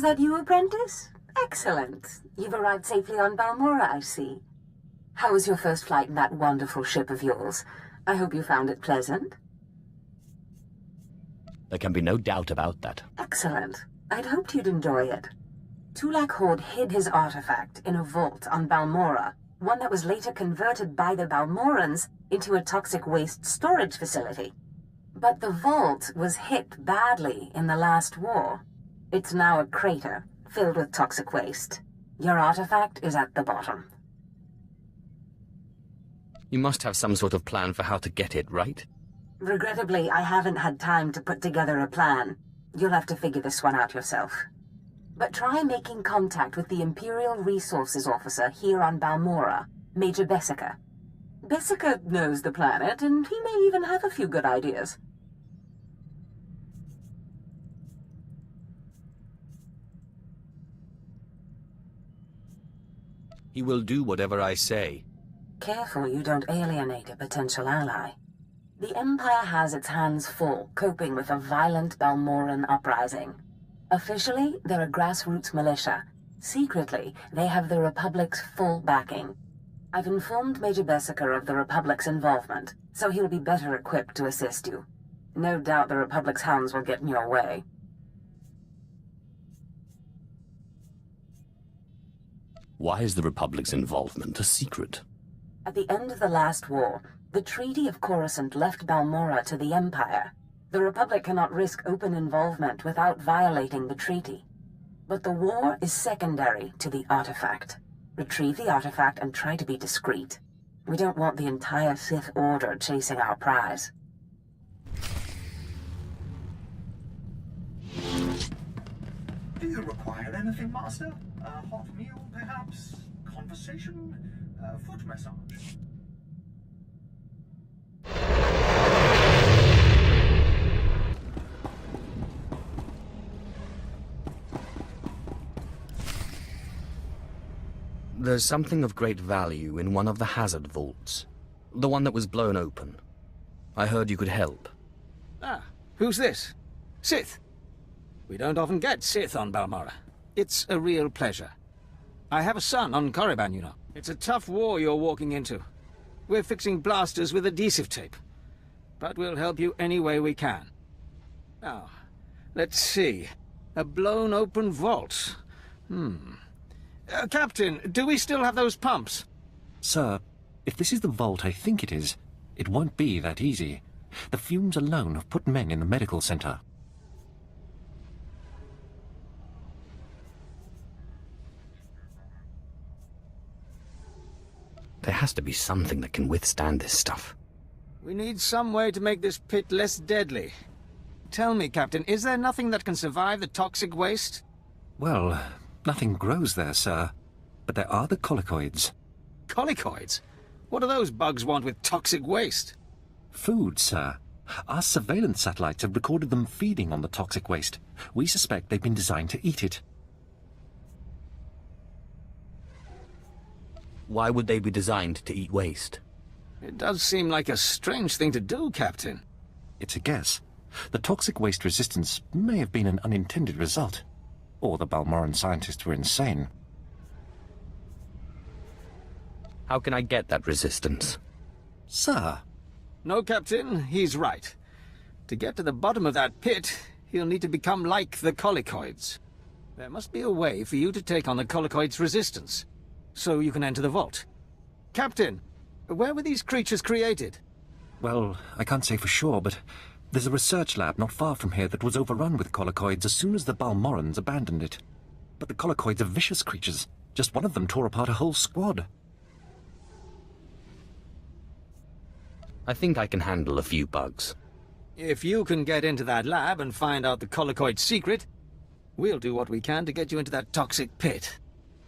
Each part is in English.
that you, apprentice? Excellent. You've arrived safely on Balmorra, I see. How was your first flight in that wonderful ship of yours? I hope you found it pleasant. There can be no doubt about that. Excellent. I'd hoped you'd enjoy it. Tulak Horde hid his artifact in a vault on Balmorra, one that was later converted by the Balmorrans into a toxic waste storage facility. But the vault was hit badly in the last war. It's now a crater filled with toxic waste. Your artifact is at the bottom. You must have some sort of plan for how to get it, right? Regrettably, I haven't had time to put together a plan. You'll have to figure this one out yourself. But try making contact with the Imperial Resources Officer here on Balmorra, Major Bessica. Bessica knows the planet, and he may even have a few good ideas. He will do whatever I say. Careful you don't alienate a potential ally. The Empire has its hands full coping with a violent Balmorran uprising. Officially, they're a grassroots militia. Secretly, they have the Republic's full backing. I've informed Major Bessica of the Republic's involvement, so he'll be better equipped to assist you. No doubt the Republic's hounds will get in your way. Why is the Republic's involvement a secret? At the end of the last war, the Treaty of Coruscant left Balmorra to the Empire. The Republic cannot risk open involvement without violating the treaty. But the war is secondary to the artifact. Retrieve the artifact and try to be discreet. We don't want the entire Sith Order chasing our prize. Do you require anything, Master? A hot meal, perhaps? Conversation? Foot massage? There's something of great value in one of the hazard vaults. The one that was blown open. I heard you could help. Ah, who's this? Sith. We don't often get Sith on Balmorra. It's a real pleasure. I have a son on Korriban, you know. It's a tough war you're walking into. We're fixing blasters with adhesive tape. But we'll help you any way we can. Now, let's see. A blown open vault. Captain, do we still have those pumps? Sir, if this is the vault I think it is, it won't be that easy. The fumes alone have put men in the medical center. There has to be something that can withstand this stuff. We need some way to make this pit less deadly. Tell me, Captain, is there nothing that can survive the toxic waste? Well, nothing grows there, sir. But there are the colicoids. Colicoids? What do those bugs want with toxic waste? Food, sir. Our surveillance satellites have recorded them feeding on the toxic waste. We suspect they've been designed to eat it. Why would they be designed to eat waste? It does seem like a strange thing to do, Captain. It's a guess. The toxic waste resistance may have been an unintended result. Or the Balmorran scientists were insane. How can I get that resistance? Sir. No, Captain, he's right. To get to the bottom of that pit, he'll need to become like the colicoids. There must be a way for you to take on the colicoids' resistance, so you can enter the vault. Captain, where were these creatures created? Well, I can't say for sure, but there's a research lab not far from here that was overrun with colicoids as soon as the Balmorrans abandoned it. But the colicoids are vicious creatures. Just one of them tore apart a whole squad. I think I can handle a few bugs. If you can get into that lab and find out the colicoid's secret, we'll do what we can to get you into that toxic pit.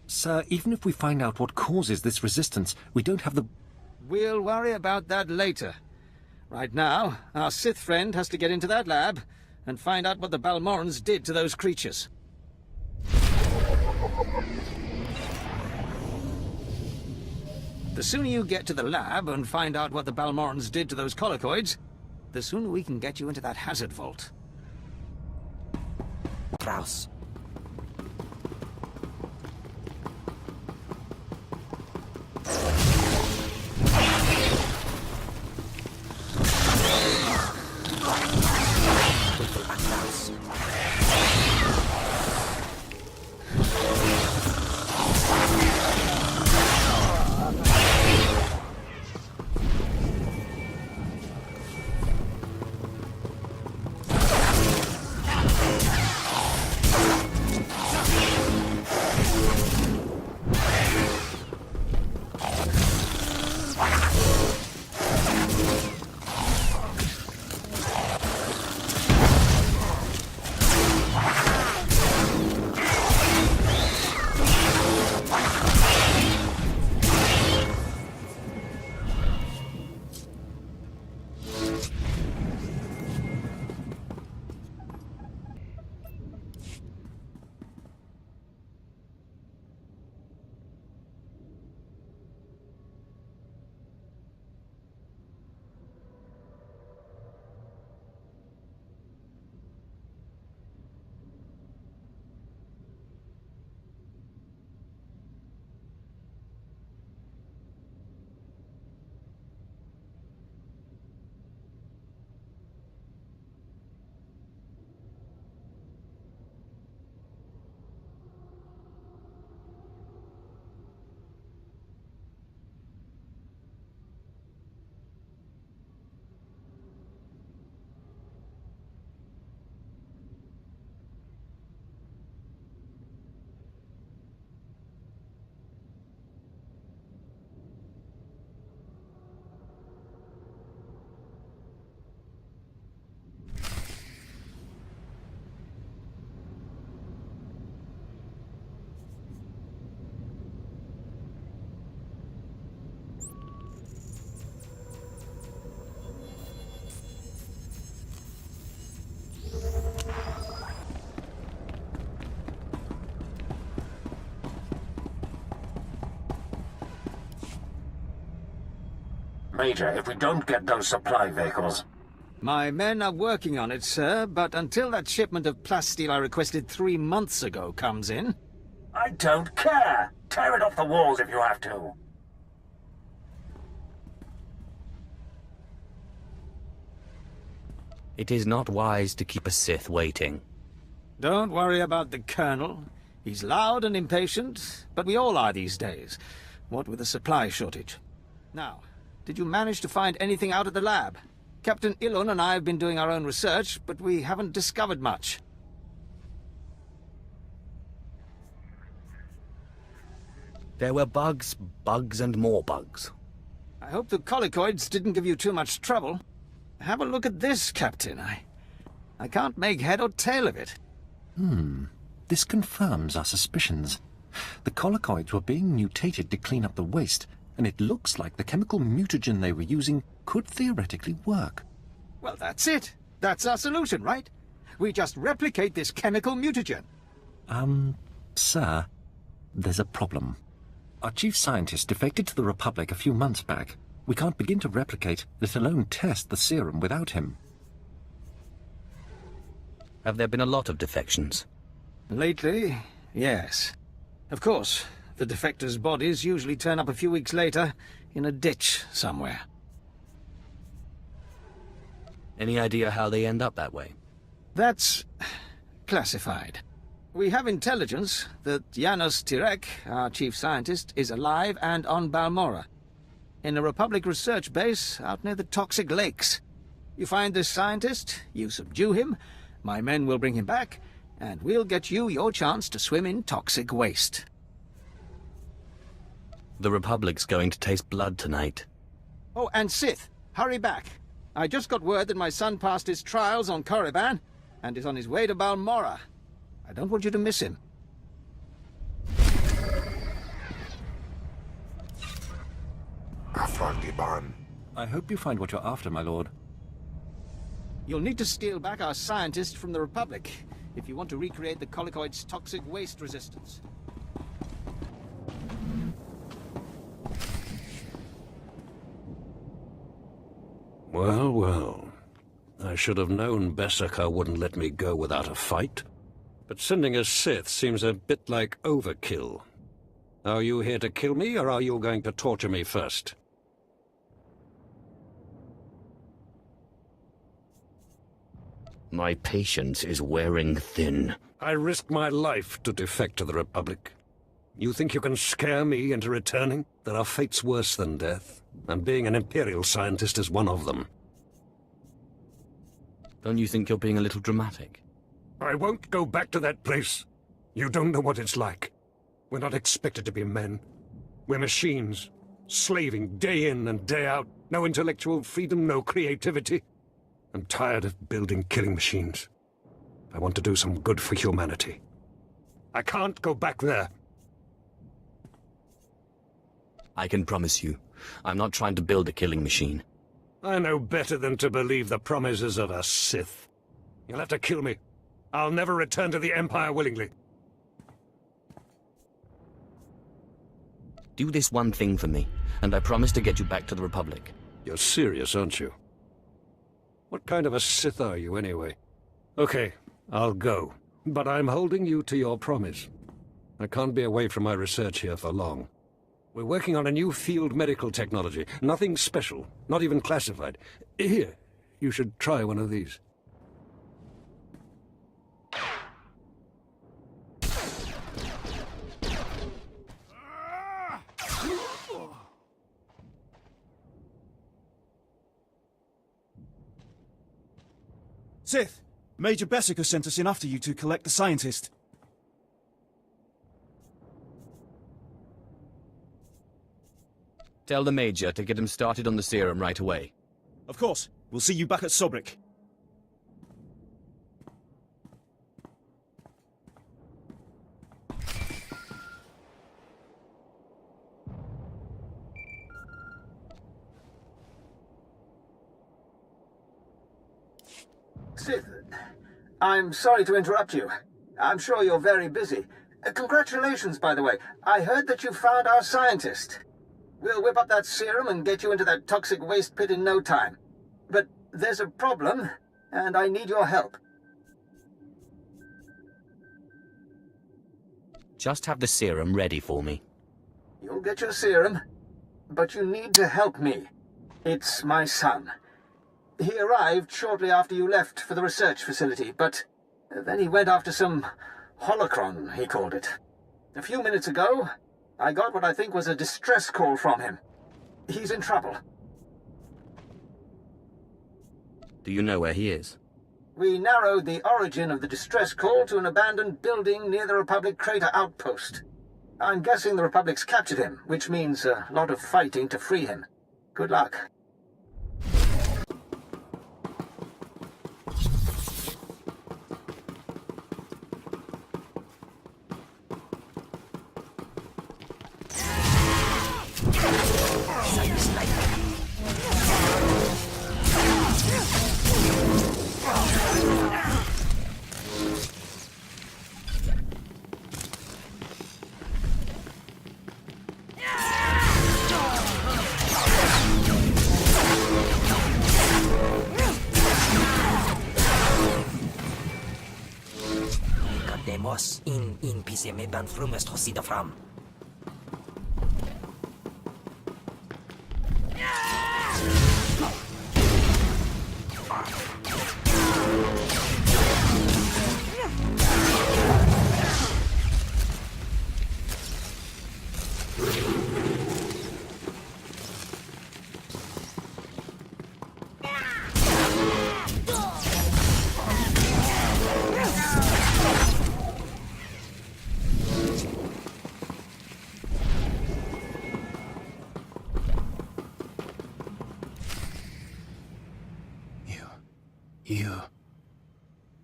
Sir, even if we find out what causes this resistance, we don't have the... We'll worry about that later. Right now, our Sith friend has to get into that lab and find out what the Balmorrans did to those creatures. The sooner you get to the lab and find out what the Balmorrans did to those colicoids, the sooner we can get you into that hazard vault. Kraus. Major if we don't get those supply vehicles. My men are working on it, sir, but until that shipment of plasteel I requested 3 months ago comes in... I don't care! Tear it off the walls if you have to! It is not wise to keep a Sith waiting. Don't worry about the Colonel. He's loud and impatient, but we all are these days, what with the supply shortage. Now, did you manage to find anything out at the lab? Captain Ilun and I have been doing our own research, but we haven't discovered much. There were bugs, bugs and more bugs. I hope the colicoids didn't give you too much trouble. Have a look at this, Captain. I can't make head or tail of it. This confirms our suspicions. The colicoids were being mutated to clean up the waste, and it looks like the chemical mutagen they were using could theoretically work. Well, that's it. That's our solution, right? We just replicate this chemical mutagen. Sir, there's a problem. Our chief scientist defected to the Republic a few months back. We can't begin to replicate, let alone test the serum without him. Have there been a lot of defections? Lately, yes. Of course, the defectors' bodies usually turn up a few weeks later in a ditch somewhere. Any idea how they end up that way? That's classified. We have intelligence that Janos Tirek, our chief scientist, is alive and on Balmorra, in a Republic research base out near the toxic lakes. You find this scientist, you subdue him, my men will bring him back, and we'll get you your chance to swim in toxic waste. The Republic's going to taste blood tonight. Oh, and Sith, hurry back. I just got word that my son passed his trials on Korriban and is on his way to Balmorra. I don't want you to miss him. I hope you find what you're after, my lord. You'll need to steal back our scientist from the Republic if you want to recreate the colicoid's toxic waste resistance. Well, well. I should have known Beskar wouldn't let me go without a fight. But sending a Sith seems a bit like overkill. Are you here to kill me, or are you going to torture me first? My patience is wearing thin. I risked my life to defect to the Republic. You think you can scare me into returning? There are fates worse than death, and being an Imperial scientist is one of them. Don't you think you're being a little dramatic? I won't go back to that place. You don't know what it's like. We're not expected to be men. We're machines, slaving day in and day out. No intellectual freedom, no creativity. I'm tired of building killing machines. I want to do some good for humanity. I can't go back there. I can promise you, I'm not trying to build a killing machine. I know better than to believe the promises of a Sith. You'll have to kill me. I'll never return to the Empire willingly. Do this one thing for me, and I promise to get you back to the Republic. You're serious, aren't you? What kind of a Sith are you, anyway? Okay, I'll go. But I'm holding you to your promise. I can't be away from my research here for long. We're working on a new field medical technology. Nothing special, not even classified. Here, you should try one of these. Sith, Major Beskar sent us in after you to collect the scientist. Tell the Major to get him started on the serum right away. Of course. We'll see you back at Sobrik. Sith, I'm sorry to interrupt you. I'm sure you're very busy. Congratulations, by the way. I heard that you found our scientist. We'll whip up that serum and get you into that toxic waste pit in no time. But there's a problem, and I need your help. Just have the serum ready for me. You'll get your serum, but you need to help me. It's my son. He arrived shortly after you left for the research facility, but then he went after some holocron, he called it. A few minutes ago, I got what I think was a distress call from him. He's in trouble. Do you know where he is? We narrowed the origin of the distress call to an abandoned building near the Republic Crater outpost. I'm guessing the Republic's captured him, which means a lot of fighting to free him. Good luck. Demos in PCM ban frumest hosida fram.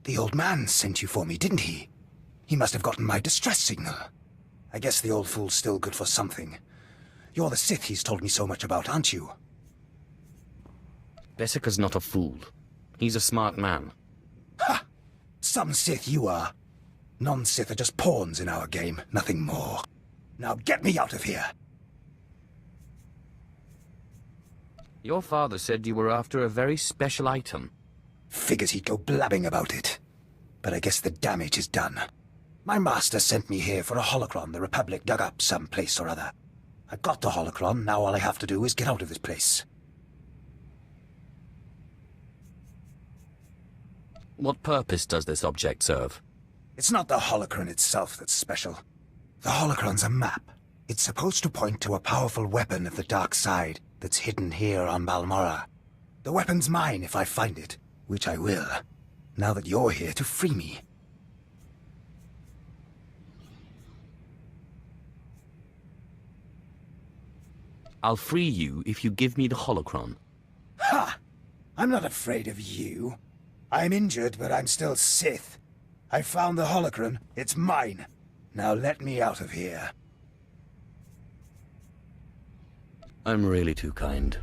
The old man sent you for me, didn't he? He must have gotten my distress signal. I guess the old fool's still good for something. You're the Sith he's told me so much about, aren't you? Bessica's not a fool. He's a smart man. Ha! Some Sith you are. Non-Sith are just pawns in our game, nothing more. Now get me out of here! Your father said you were after a very special item. Figures he'd go blabbing about it. But I guess the damage is done. My master sent me here for a holocron the Republic dug up someplace or other. I got the holocron, now all I have to do is get out of this place. What purpose does this object serve? It's not the holocron itself that's special. The holocron's a map. It's supposed to point to a powerful weapon of the dark side that's hidden here on Balmorra. The weapon's mine if I find it, which I will, now that you're here to free me. I'll free you if you give me the holocron. Ha! I'm not afraid of you. I'm injured, but I'm still Sith. I found the holocron. It's mine. Now let me out of here. I'm really too kind.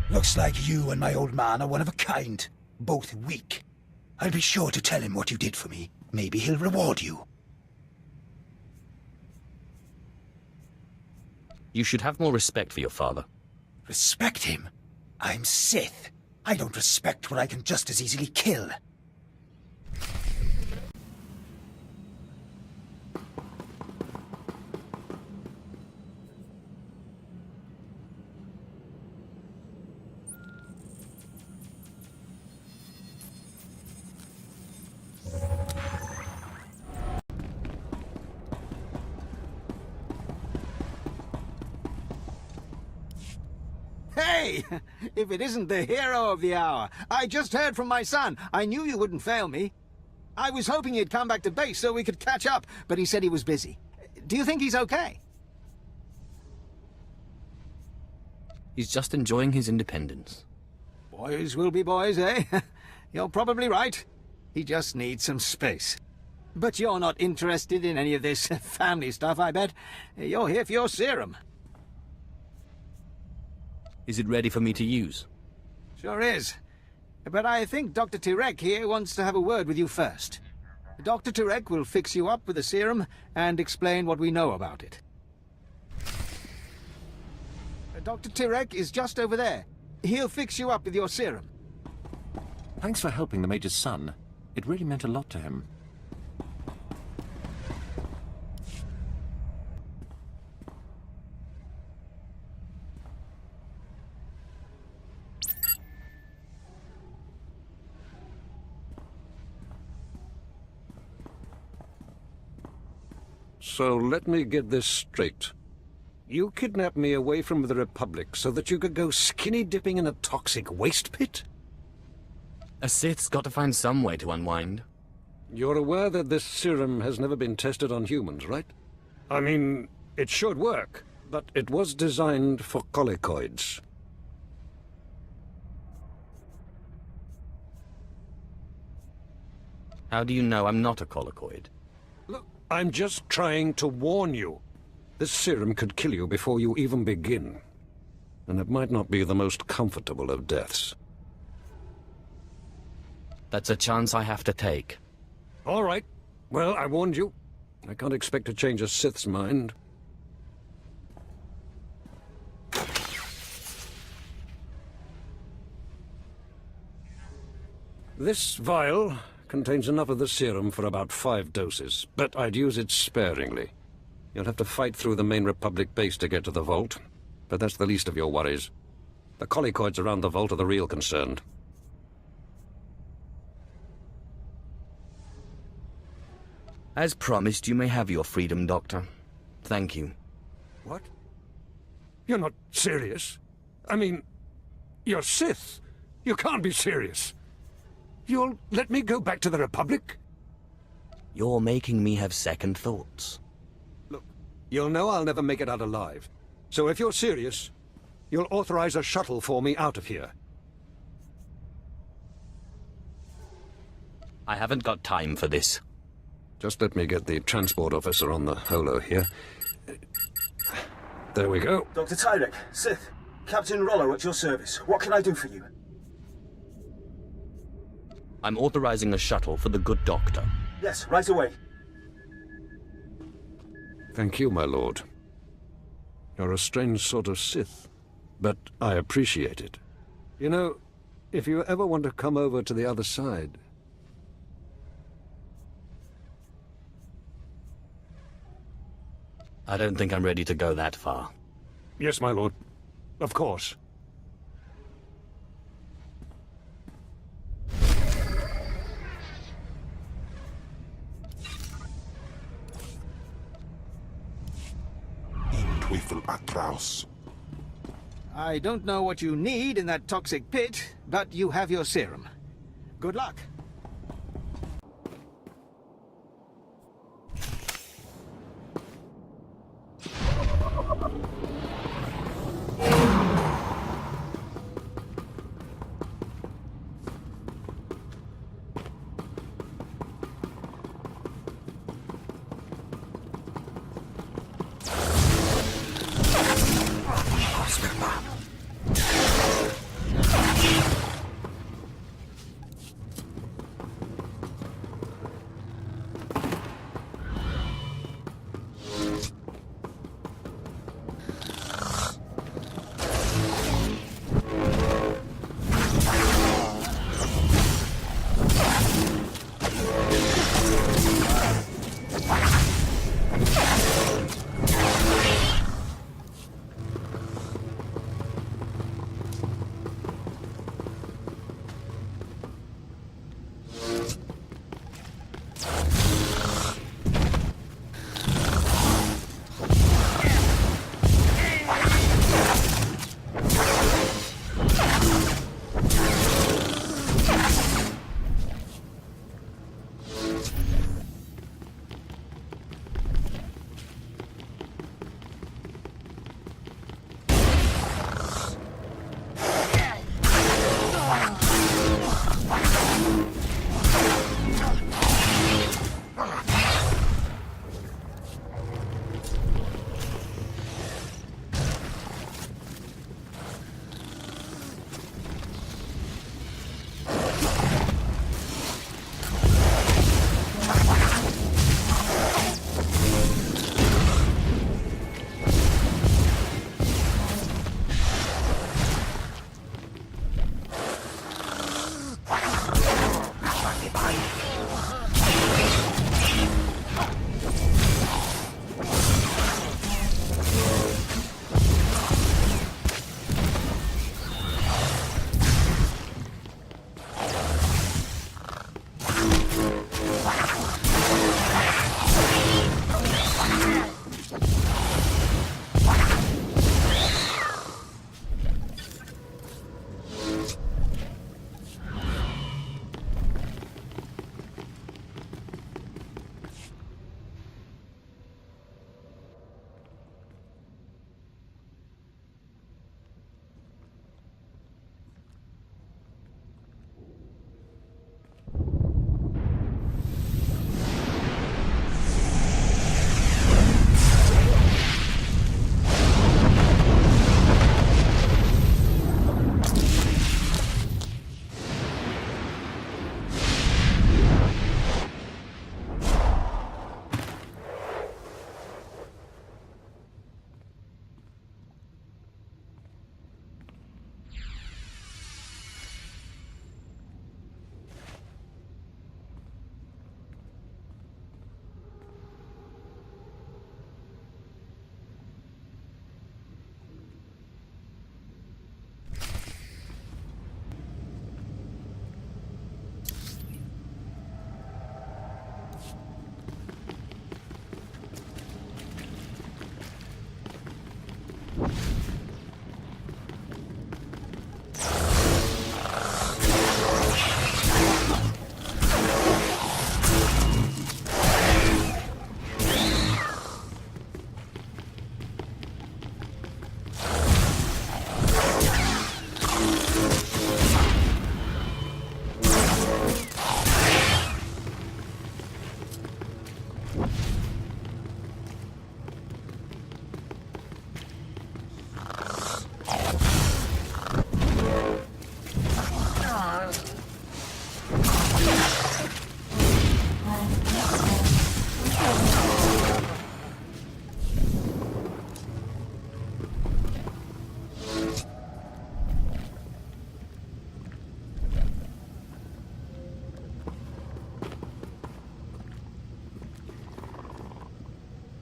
Looks like you and my old man are one of a kind. Both weak. I'll be sure to tell him what you did for me. Maybe he'll reward you. You should have more respect for your father. Respect him? I'm Sith. I don't respect what I can just as easily kill. Hey! If it isn't the hero of the hour! I just heard from my son. I knew you wouldn't fail me. I was hoping he'd come back to base so we could catch up, but he said he was busy. Do you think he's okay? He's just enjoying his independence. Boys will be boys, eh? You're probably right. He just needs some space. But you're not interested in any of this family stuff, I bet. You're here for your serum. Is it ready for me to use? Sure is. But I think Dr. Tirek here wants to have a word with you first. Dr. Tirek will fix you up with the serum and explain what we know about it. Dr. Tirek is just over there. He'll fix you up with your serum. Thanks for helping the Major's son. It really meant a lot to him. So let me get this straight. You kidnapped me away from the Republic so that you could go skinny dipping in a toxic waste pit? A Sith's got to find some way to unwind. You're aware that this serum has never been tested on humans, right? I mean, it should work, but it was designed for colicoids. How do you know I'm not a colicoid? Look, I'm just trying to warn you. This serum could kill you before you even begin. And it might not be the most comfortable of deaths. That's a chance I have to take. All right. Well, I warned you. I can't expect to change a Sith's mind. This vial contains enough of the serum for about 5 doses, but I'd use it sparingly. You'll have to fight through the main Republic base to get to the vault, but that's the least of your worries. The colicoids around the vault are the real concern. As promised, you may have your freedom, Doctor. Thank you. What? You're not serious? I mean, you're Sith. You can't be serious. You'll let me go back to the Republic? You're making me have second thoughts. Look, you'll know I'll never make it out alive. So if you're serious, you'll authorize a shuttle for me out of here. I haven't got time for this. Just let me get the transport officer on the holo here. There we go. Dr. Tyrek, Sith, Captain Rollo at your service. What can I do for you? I'm authorizing a shuttle for the good doctor. Yes, right away. Thank you, my lord. You're a strange sort of Sith, but I appreciate it. You know, if you ever want to come over to the other side... I don't think I'm ready to go that far. Yes, my lord. Of course. I don't know what you need in that toxic pit, but you have your serum. Good luck.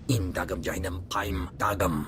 In dagam jainam paim dagam.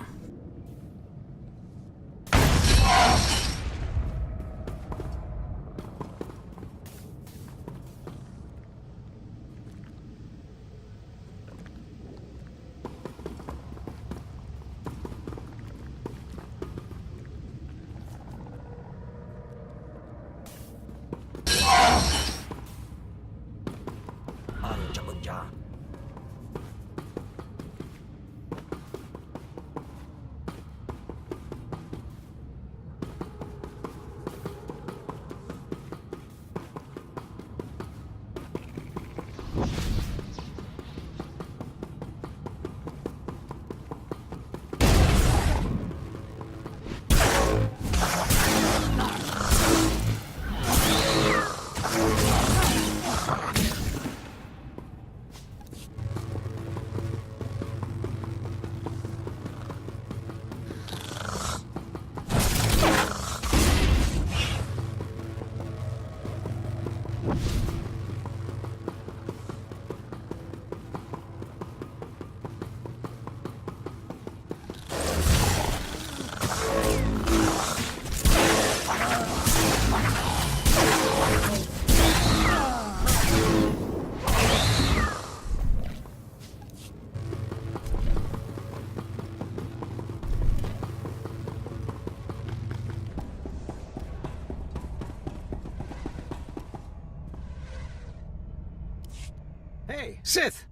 Hey, Sith!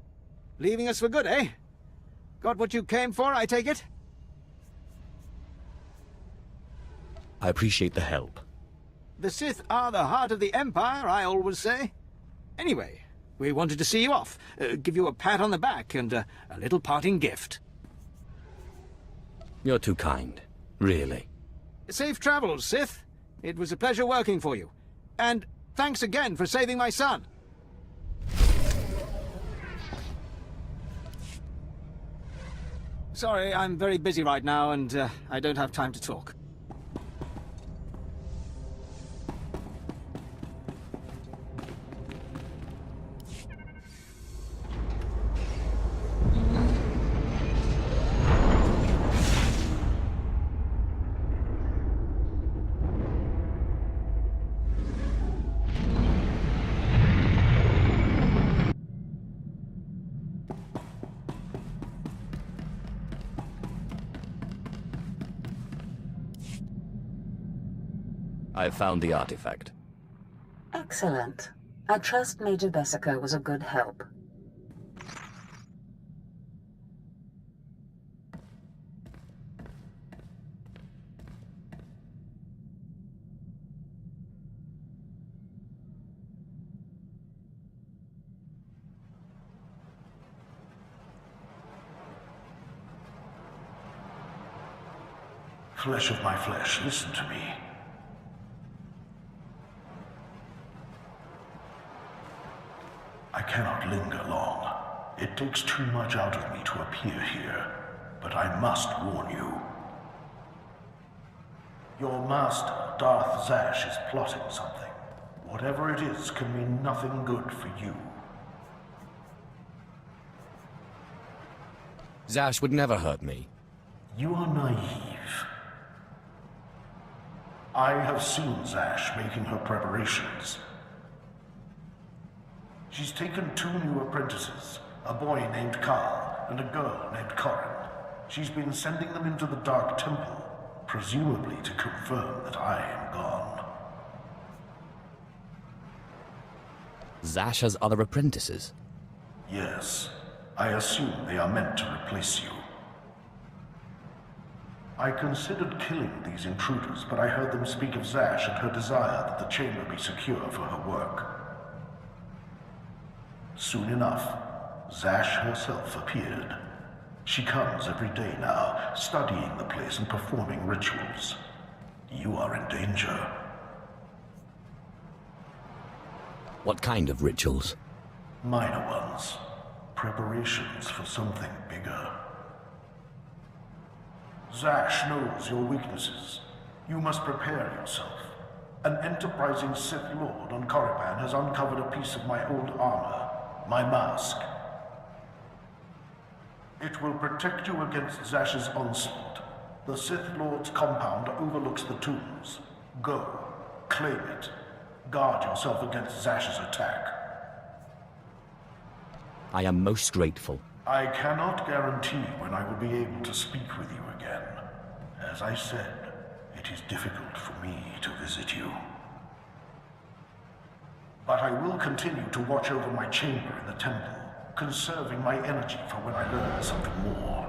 Leaving us for good, eh? Got what you came for, I take it? I appreciate the help. The Sith are the heart of the Empire, I always say. Anyway, we wanted to see you off, give you a pat on the back and a little parting gift. You're too kind. Really. Safe travels, Sith. It was a pleasure working for you. And thanks again for saving my son. Sorry, I'm very busy right now and I don't have time to talk. I've found the artifact. Excellent. I trust Major Bessica was a good help. Flesh of my flesh, listen to me. I cannot linger long. It takes too much out of me to appear here, but I must warn you. Your master, Darth Zash, is plotting something. Whatever it is can mean nothing good for you. Zash would never hurt me. You are naive. I have seen Zash making her preparations. She's taken 2 new apprentices, a boy named Carl and a girl named Corin. She's been sending them into the Dark Temple, presumably to confirm that I am gone. Zash has other apprentices? Yes. I assume they are meant to replace you. I considered killing these intruders, but I heard them speak of Zash and her desire that the chamber be secure for her work. Soon enough, Zash herself appeared. She comes every day now, studying the place and performing rituals. You are in danger. What kind of rituals? Minor ones. Preparations for something bigger. Zash knows your weaknesses. You must prepare yourself. An enterprising Sith Lord on Korriban has uncovered a piece of my old armor, my mask. It will protect you against Zash's onslaught. The Sith Lord's compound overlooks the tombs. Go, claim it. Guard yourself against Zash's attack. I am most grateful. I cannot guarantee when I will be able to speak with you again. As I said, it is difficult for me to visit you. But I will continue to watch over my chamber in the temple, conserving my energy for when I learn something more.